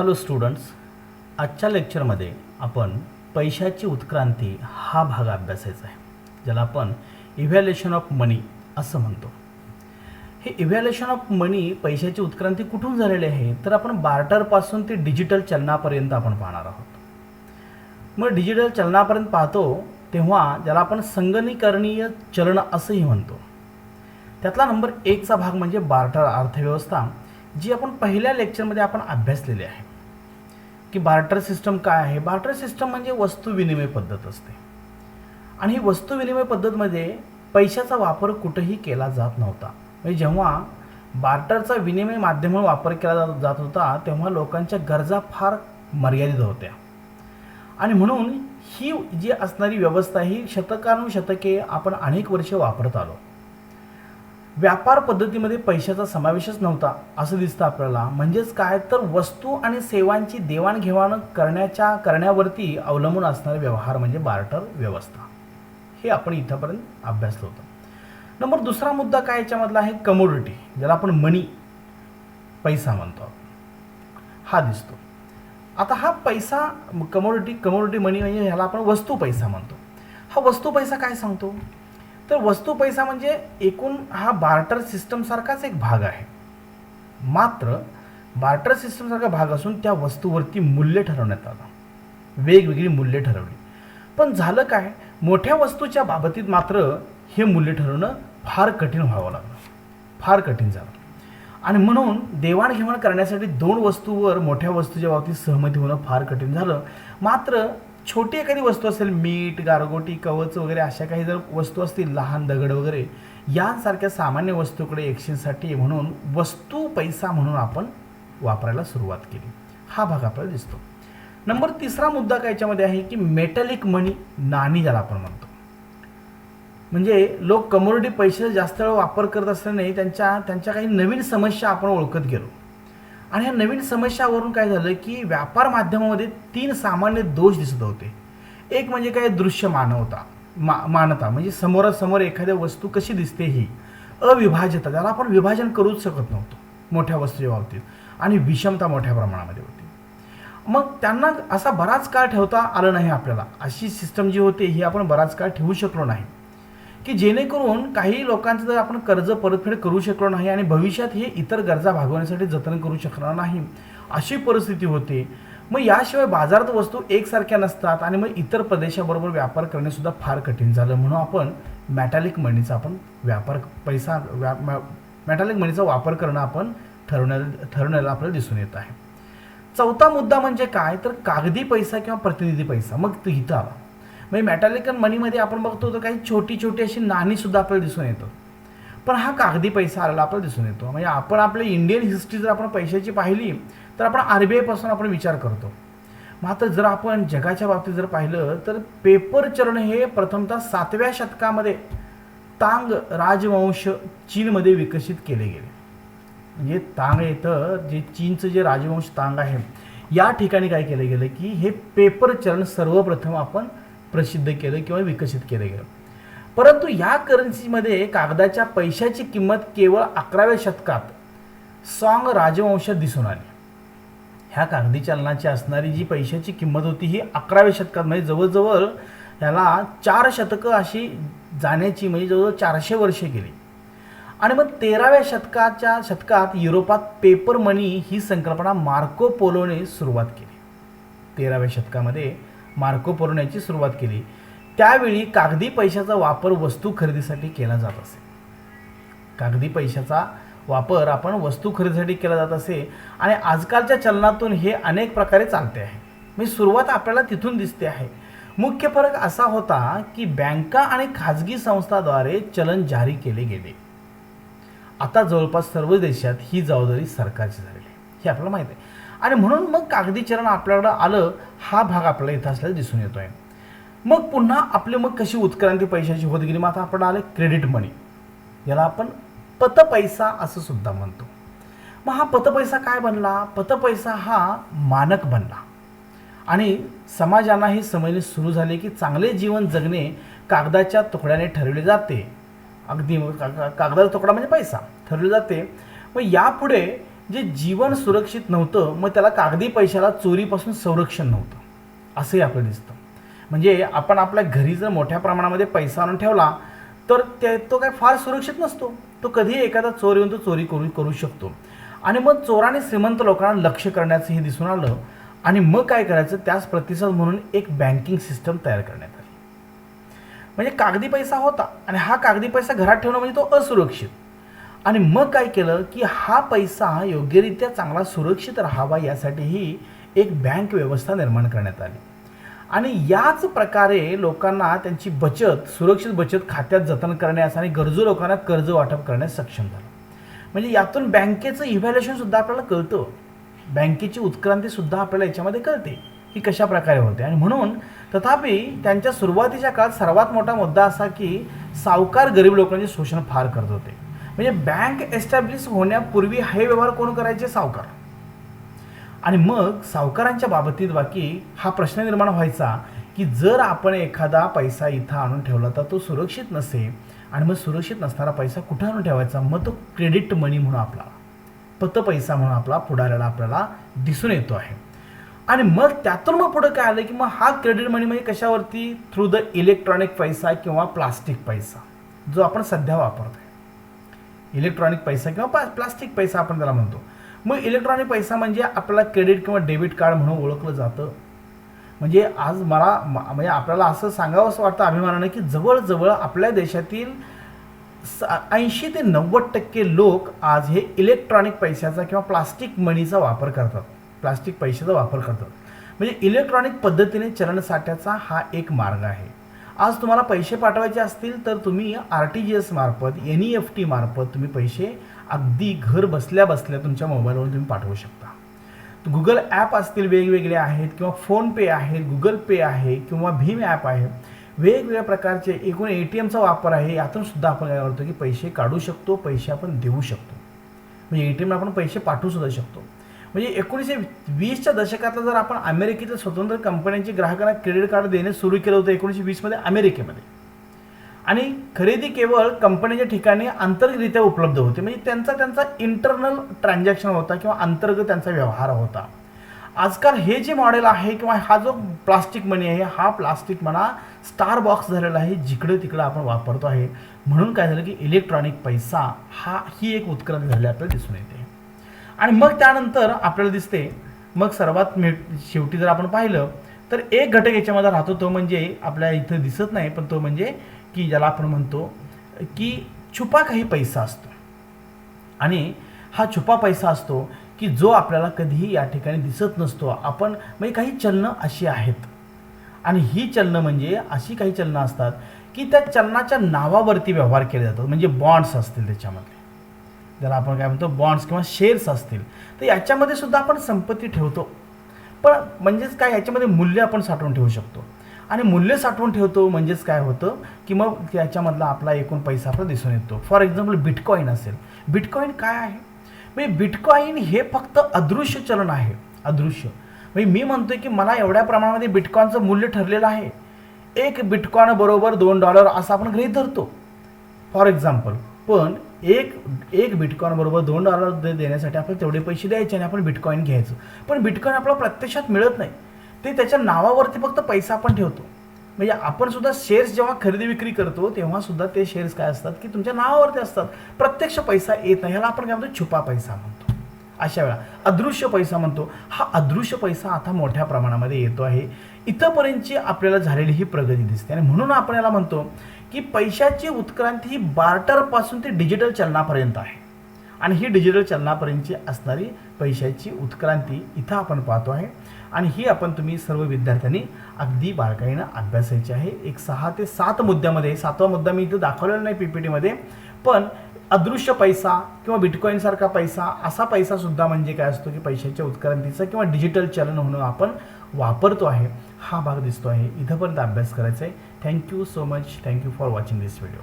Hello students, आजच्या लेक्चरमध्ये आपण पैशाची उत्क्रांती हा भाग अभ्यासायचा आहे, ज्याला आपण इव्हॅल्युएशन ऑफ मनी असं म्हणतो. हे इव्हॅल्युएशन ऑफ मनी, पैशाची उत्क्रांती कुठून झालेली आहे, तर आपण बार्टरपासून ते डिजिटल चलनापर्यंत आपण पाहणार आहोत. मग डिजिटल चलनापर्यंत पाहतो तेव्हा ज्याला आपण संगणकीकरणीय चलन असंही म्हणतो. त्यातला नंबर 1चा भाग म्हणजे बार्टर अर्थव्यवस्था, जी आपण पहिल्या लेक्चरमध्ये आपण अभ्यासलेली आहे की बार्टर सिस्टम काय आहे. बार्टर सिस्टम म्हणजे वस्तू विनिमय पद्धत असते आणि ही वस्तू विनिमय पद्धतमध्ये पैशाचा वापर कुठेही केला जात नव्हता. म्हणजे जेव्हा बार्टरचा विनिमय माध्यम म्हणून वापर केला जात होता तेव्हा लोकांच्या गरजा फार मर्यादित होत्या आणि म्हणून ही जी असणारी व्यवस्था ही शतकानुशतके आपण अनेक वर्षे वापरत आलो. व्यापार पद्धतीमध्ये पैशाचा समावेशच नव्हता असं दिसतं आपल्याला. म्हणजेच काय, तर वस्तू आणि सेवांची देवाणघेवाण करण्यावरती अवलंबून असणारे व्यवहार म्हणजे बार्टर व्यवस्था. हे आपण इथंपर्यंत अभ्यासलं होतं. नंबर 2रा मुद्दा काय याच्यामधला आहे, कमोडिटी, ज्याला आपण मनी, पैसा म्हणतो, हा दिसतो. आता हा पैसा कमोडिटी मनी म्हणजे ह्याला आपण वस्तू पैसा म्हणतो. हा वस्तू पैसा काय सांगतो, तर वस्तू पैसा म्हणजे एकूण हा बार्टर सिस्टमसारखाच एक भाग आहे. मात्र बार्टर सिस्टमसारखा भाग असून त्या वस्तूवरती मूल्य ठरवण्यात आलं, वेगवेगळी मूल्य ठरवली. पण झालं काय, मोठ्या वस्तूच्या बाबतीत मात्र हे मूल्य ठरवणं फार कठीण व्हावं लागलं, फार कठीण झालं. आणि म्हणून देवाणघेवाण करण्यासाठी 2 वस्तूवर मोठ्या वस्तूच्या बाबतीत सहमती होणं फार कठीण झालं. मात्र छोटी एखादी वस्तू असेल, मीठ, गारगोटी, कवच वगैरे अशा काही जर वस्तू असतील, लहान दगड वगैरे, यांसारख्या सामान्य वस्तूकडे एक्सचेंजसाठी म्हणून वस्तू पैसा म्हणून आपण वापरायला सुरुवात केली. हा भाग आपल्याला दिसतो. नंबर 3रा मुद्दा काय याच्यामध्ये आहे की मेटॅलिक मनी, नाणी ज्याला आपण म्हणतो. म्हणजे लोक कमोडिटी पैशाचा जास्त वेळ वापर करत असल्याने त्यांच्या काही नवीन समस्या आपण ओळखत गेलो. आणि ह्या नवीन समस्यावरून काय झालं की व्यापार माध्यमामध्ये 3 सामान्य दोष दिसत होते. एक म्हणजे काय, दृश्य मानता, म्हणजे समोरासमोर एखाद्या वस्तू कशी दिसते ही. अविभाज्यता, त्याला आपण विभाजन करूच शकत नव्हतो मोठ्या वस्तूच्या बाबतीत. आणि विषमता मोठ्या प्रमाणामध्ये होती. मग त्यांना असा बराच काळ ठेवता आलं नाही आपल्याला. अशी सिस्टम जी होती ही आपण बराच काळ ठेवू शकलो नाही, की जेणेकरून काही लोकांचं जर आपण कर्ज परतफेड करू शकलो नाही आणि भविष्यात हे इतर गरजा भागवण्यासाठी जतन करू शकणार नाही, अशी परिस्थिती होते. मग याशिवाय बाजारात वस्तू एकसारख्या नसतात आणि मग इतर प्रदेशाबरोबर व्यापार करणेसुद्धा फार कठीण झालं. म्हणून आपण मेटॅलिक मनीचा मेटॅलिक मनीचा वापर करणं आपण ठरवण्याला आपल्याला दिसून येत आहे. 4था मुद्दा म्हणजे काय, तर कागदी पैसा किंवा प्रतिनिधी पैसा. मग तो इथं आला. म्हणजे मेटॅलिक मनीमध्ये आपण बघतो तर काही छोटी छोटी अशी नाणीसुद्धा आपल्याला दिसून येतं. पण हा कागदी पैसा आलेला आपल्याला दिसून येतो. म्हणजे आपण आपल्या इंडियन हिस्ट्री जर आपण पैशाची पाहिली तर आपण RBI पासून आपण विचार करतो. मात्र जर आपण जगाच्या बाबतीत जर पाहिलं तर पेपर चलन हे प्रथमतः 7व्या शतकामध्ये तांग राजवंश चीनमध्ये विकसित केले गेले. म्हणजे तांग येतं, जे चीनचं जे राजवंश तांग आहे, या ठिकाणी काय केलं गेलं की हे पेपर चलन सर्वप्रथम आपण प्रसिद्ध केलं किंवा विकसित केलं गेलं. परंतु या करन्सीमध्ये कागदाच्या पैशाची किंमत केवळ 11व्या शतकात सॉंग राजवंशात दिसून आली. ह्या कागदी चलनाची असणारी जी पैशाची किंमत होती ही 11व्या शतकात, म्हणजे जवळजवळ ह्याला 4 शतकं अशी जाण्याची, म्हणजे जवळजवळ 400 वर्षे गेली. आणि मग 13व्या शतकात युरोपात पेपर मनी ही संकल्पना मार्को पोलोने सुरुवात केली. 13व्या शतकामध्ये मार्को पोलोने सुरुवात केली. त्यावेळी कागदी पैशाचा वापर वस्तू खरेदीसाठी केला जात असे. कागदी पैशाचा वापर आपण वस्तू खरेदीसाठी केला जात असे आणि आजकालच्या चलनातून हे अनेक प्रकारे चालते आहे. म्हणजे सुरुवात आपल्याला तिथून दिसते आहे. मुख्य फरक असा होता की बँका आणि खाजगी संस्थांद्वारे चलन जारी केले गेले. आता जवळपास सर्व देशात ही जबाबदारी सरकारची झालेली आहे, हे आपल्याला माहीत आहे. आणि म्हणून मग कागदी चलन आपल्याकडं आलं. हा भाग आपल्याला इथं असल्याचं दिसून येतो आहे. मग पुन्हा आपली कशी उत्क्रांती पैशाची होत गेली. मग आता आपण आले क्रेडिट मनी, याला आपण पतपैसा असं सुद्धा म्हणतो. मग हा पतपैसा काय बनला, पतपैसा हा मानक बनला आणि समाजांना हे समजणे सुरू झाले की चांगले जीवन जगणे कागदाच्या तुकड्याने ठरवले जाते. अगदी कागदाचा तुकडा म्हणजे पैसा ठरवले जाते. मग यापुढे जे जीवन सुरक्षित नव्हतं मग त्याला कागदी पैशाला चोरीपासून संरक्षण नव्हतं असंही आपलं दिसतं. म्हणजे आपण आपल्या घरी जर मोठ्या प्रमाणामध्ये पैसा आणून ठेवला तर तो काय फार सुरक्षित नसतो. तो कधीही एखादा चोर येऊन तो चोरी करू शकतो. आणि मग चोराने श्रीमंत लोकांना लक्ष करण्याचं हे दिसून आलं आणि मग काय करायचं, त्याच प्रतिसाद म्हणून एक बँकिंग सिस्टम तयार करण्यात आली. म्हणजे कागदी पैसा होता आणि हा कागदी पैसा घरात ठेवणं म्हणजे तो असुरक्षित. आणि मग काय केलं की हा पैसा योग्यरित्या चांगला सुरक्षित राहावा यासाठीही एक बँक व्यवस्था निर्माण करण्यात आली. आणि याच प्रकारे लोकांना त्यांची बचत सुरक्षित बचत खात्यात जतन करण्यास आणि गरजू लोकांना कर्ज वाटप करण्यास सक्षम झालं. म्हणजे यातून बँकेचं इव्हॅल्युएशनसुद्धा आपल्याला कळतं, बँकेची उत्क्रांतीसुद्धा आपल्याला याच्यामध्ये कळते की कशा प्रकारे होते. आणि म्हणून तथापि त्यांच्या सुरुवातीच्या काळात सर्वात मोठा मुद्दा असा की सावकार गरीब लोकांचे शोषण फार करत होते. म्हणजे बँक एस्टॅब्लिश होण्यापूर्वी हे व्यवहार कोण करायचे, सावकार. आणि मग सावकारांच्या बाबतीत बाकी हा प्रश्न निर्माण व्हायचा की जर आपण एखादा पैसा इथं आणून ठेवला तर तो सुरक्षित नसेल आणि मग सुरक्षित नसणारा पैसा कुठं आणून ठेवायचा, मग तो क्रेडिट मनी म्हणून आपला पत पैसा म्हणून आपला पुढाऱ्याला आपल्याला दिसून येतो आहे. आणि मग त्यातून मग पुढं काय आलं की मग हा क्रेडिट मनी म्हणजे कशावरती, थ्रू द इलेक्ट्रॉनिक पैसा किंवा प्लास्टिक पैसा जो आपण सध्या वापरतोय. इलेक्ट्रॉनिक पैसा किंवा प्लास्टिक पैसा आपण त्याला म्हणतो. मग इलेक्ट्रॉनिक पैसा म्हणजे आपल्याला क्रेडिट किंवा डेबिट कार्ड म्हणून ओळखलं जातं. म्हणजे आज म्हणजे आपल्याला असं सांगावं असं वाटतं अभिमानानं की जवळजवळ आपल्या देशातील 80 ते 90% लोक आज हे इलेक्ट्रॉनिक पैशाचा किंवा प्लास्टिक मनीचा वापर करतात, प्लास्टिक पैशाचा वापर करतात. म्हणजे इलेक्ट्रॉनिक पद्धतीने चलनसाठ्याचा हा एक मार्ग आहे. आज तुम्हाला पैसे पाठवायचे असतील तर तुम्ही RTGS मार्फत NEFT मार्फत तुम्ही पैसे अगदी घर बसल्या बसल्या तुमच्या मोबाईलवरून तुम्ही पाठवू शकता. गुगल ॲप असतील वेगवेगळे आहेत किंवा फोनपे आहेत, गुगल पे आहे किंवा भीम ॲप आहे, वेगवेगळ्या प्रकारचे एकूण ATMचा वापर आहे. यातून सुद्धा आपण काय करतो की पैसे काढू शकतो, पैसे आपण देऊ शकतो. म्हणजे ATMला आपण पैसे पाठवू सुद्धा शकतो. म्हणजे 1920च्या दशकातला जर आपण अमेरिकेतील स्वतंत्र कंपन्यांची ग्राहकांना क्रेडिट कार्ड देणे सुरू केलं होतं 1920मध्ये अमेरिकेमध्ये. आणि खरेदी केवळ कंपनीच्या ठिकाणी अंतर्गतरित्या उपलब्ध होते. म्हणजे त्यांचा इंटरनल ट्रान्झॅक्शन होता किंवा अंतर्गत त्यांचा व्यवहार होता. आजकाल हे जे मॉडेल आहे किंवा हा जो प्लास्टिक मनी आहे हा प्लास्टिक म्हणा स्टार बॉक्स झालेला आहे, जिकडे तिकडे आपण वापरतो आहे. म्हणून काय झालं की इलेक्ट्रॉनिक पैसा ही एक उत्क्रांती झाली आपल्याला दिसून येते. आणि मग त्यानंतर आपल्याला दिसते मग सर्वात शेवटी जर आपण पाहिलं तर एक घटक याच्यामध्ये राहतो, तो म्हणजे आपल्या इथं दिसत नाही पण तो म्हणजे की ज्याला आपण म्हणतो की छुपा काही पैसा असतो. आणि हा छुपा पैसा असतो की जो आपल्याला कधीही या ठिकाणी दिसत नसतो. आपण म्हणजे काही चलनं अशी आहेत आणि ही चलनं म्हणजे अशी काही चलनं असतात की त्या चलनाच्या नावावरती व्यवहार केले जातात. म्हणजे बॉन्ड्स असतील त्याच्यामध्ये, ज्याला आपण काय म्हणतो बॉन्ड्स किंवा शेअर्स असतील, तर याच्यामध्ये सुद्धा आपण संपत्ती ठेवतो. पण म्हणजेच काय, याच्यामध्ये मूल्य आपण साठवून ठेवू शकतो. आणि मूल्य साठवून ठेवतो म्हणजेच काय होतं की मग त्याच्यामधला आपला एकूण पैसा आपला दिसून येतो. फॉर एक्झाम्पल बिटकॉईन असेल. बिटकॉईन काय आहे, म्हणजे बिटकॉईन हे फक्त अदृश्य चलन आहे. अदृश्य म्हणजे मी म्हणतोय की मला एवढ्या प्रमाणामध्ये बिटकॉईनचं मूल्य ठरलेलं आहे, एक बिटकॉईन बरोबर $2 असं आपण गृहीत धरतो फॉर एक्झाम्पल. पण एक बिटकॉईन बरोबर $2 देण्यासाठी आपल्याला तेवढे पैसे द्यायचे आणि आपण बिटकॉईन घ्यायचं. पण बिटकॉईन आपल्याला प्रत्यक्षात मिळत नाही, ते त्याच्या नावावरती फक्त पैसा आपण ठेवतो. म्हणजे आपण सुद्धा शेअर्स जेव्हा खरेदी विक्री करतो तेव्हा सुद्धा ते शेअर्स काय असतात की तुमच्या नावावरती असतात, प्रत्यक्ष पैसा येत नाही. ह्याला आपण काय म्हणतो, छुपा पैसा म्हणतो. अशा वेळा अदृश्य पैसा म्हणतो. हा अदृश्य पैसा आता मोठ्या प्रमाणामध्ये येतो आहे. इथंपर्यंतची आपल्याला झालेली ही प्रगती दिसते. आणि म्हणून आपण याला म्हणतो की पैशाची उत्क्रांती ही बार्टरपासून ते डिजिटल चलनापर्यंत आहे. आणि ही डिजिटल चलनापर्यंतची असणारी पैशाची उत्क्रांती इथं आपण पाहतो आहे. आणि ही आपण तुम्ही सर्व विद्यार्थ्यांनी अगदी बारकाईनं अभ्यासायची आहे. एक 6 ते 7 मुद्द्यामध्ये, 7वा मुद्दा मी इथं दाखवलेला नाही PPTमध्ये, पण अदृश्य पैसा किंवा बिटकॉईनसारखा पैसा, असा पैसा सुद्धा म्हणजे काय असतो की पैशाच्या उत्क्रांतीचा किंवा डिजिटल चलन म्हणून आपण वापरतो आहे, हा भाग दिसतो आहे. इथंपर्यंत अभ्यास करायचा आहे. Thank you so much. Thank you for watching this video.